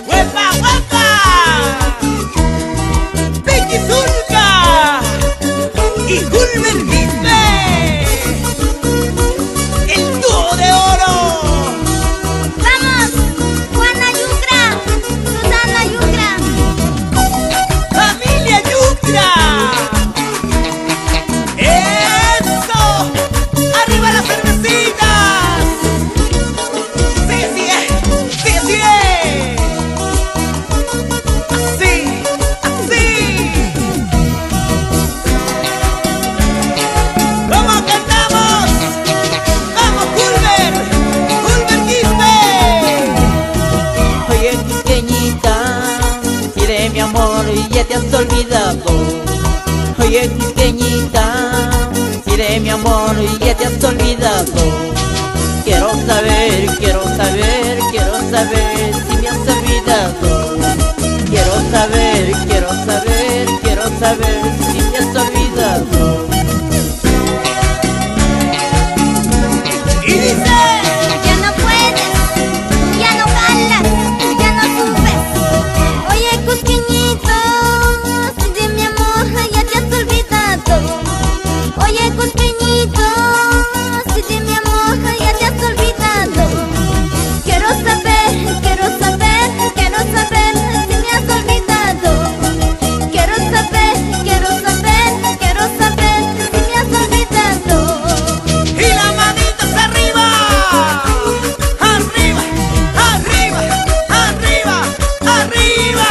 ¡Huepa, huepa! ¡Vicky Zulka! ¡Y Gulber Quispe! ¡El dúo de oro! ¡Vamos! Juana Yucra, Susana Yucra. ¡Familia Yucra! ¡Eso! ¡Arriba las cervecitas! ¡Sigue, sigue! ¡Sigue, sigue! ¡Así! ¡Así! ¿Cómo cantamos? ¡Vamos, Gulber! ¡Gulber Quispe! Oye, quisqueñita, si de mi amor ya te has olvidado. Oye, quisqueñita, si de mi amor ya te has olvidado. Quiero saber, quiero saber, quiero saber si me has olvidado. Quiero saber, quiero saber, quiero saber si me has olvidado. Y dice... Ya no puedes, ya no jalas, ya no subes. Oye, cusqueñito, si de mi amor ya te has olvidado. Oye, cusqueñito, si de mi amor ya te has olvidado. Quiero saber, quiero saber, quiero saber si me has olvidado. Quiero saber, quiero saber, quiero saber si me has olvidado. Y las manitas arriba, arriba, arriba, arriba, arriba.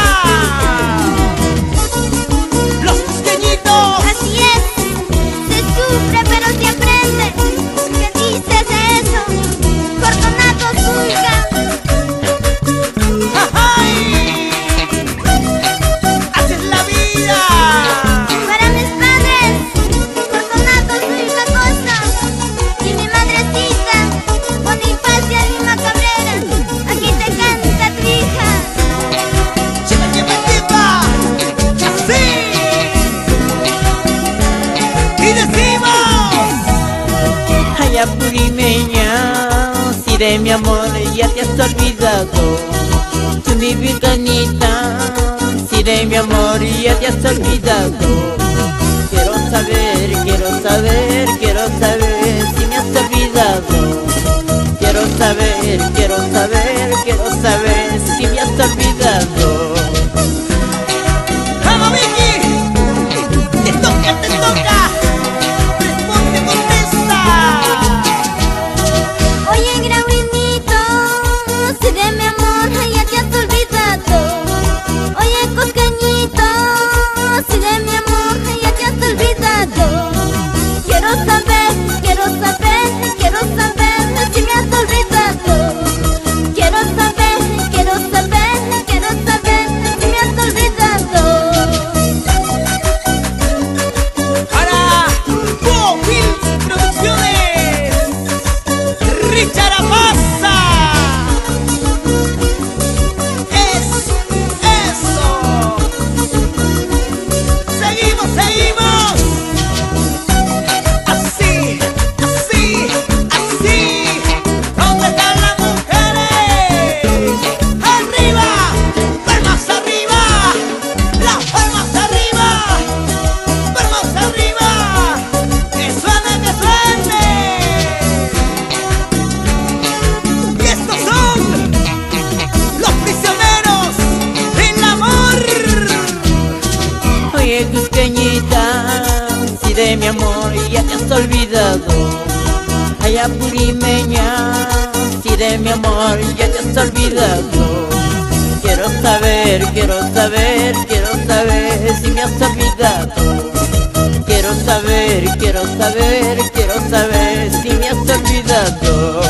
Los pequeñitos. Así es, se sufre pero se aprende. ¿Qué dices de eso? Fortunato Zulka. ¡Ay! Así es la vida. Para mis padres, Fortunato Zulka Costa. Y mi madrecita, Bonifacia Lima Cabrera. Aquí te canta tu hija. Lleva, lleva, lleva. Así. Y decimos. Ay, apurimeña, si de mi amor ya te has olvidado. Tú mi vitanita, si de mi amor ya te has olvidado. Quiero saber, quiero saber, quiero saber si me has olvidado. Quiero saber, quiero saber, quiero saber si me has olvidado. ¡Vamos, Vicky! ¡Te toca, te toca! ¡Responde, contesta! Oye, Graulinito, si de mi amor ya te has olvidado. Oye, Cusqueñito, si de mi amor ya te has olvidado. Quiero saber, quiero saber, quiero saber si me has olvidado. Quiero saber, quiero saber, quiero saber si me has olvidado. Para Go Films Producciones, Richard Apaza. Eso. Seguimos, seguimos. Así, así, así. ¿Dónde están las mujeres? Arriba, palmas arriba, las palmas arriba. ¡Vamos arriba! ¡Que suene, que suene! Y estos son los prisioneros del amor. Oye, cusqueñita, si de mi amor ya te has olvidado. Ay, apurimeña, si de mi amor ya te has olvidado. Quiero saber, quiero saber, quiero saber si me has olvidado. Quiero saber, quiero saber, quiero saber si me has olvidado.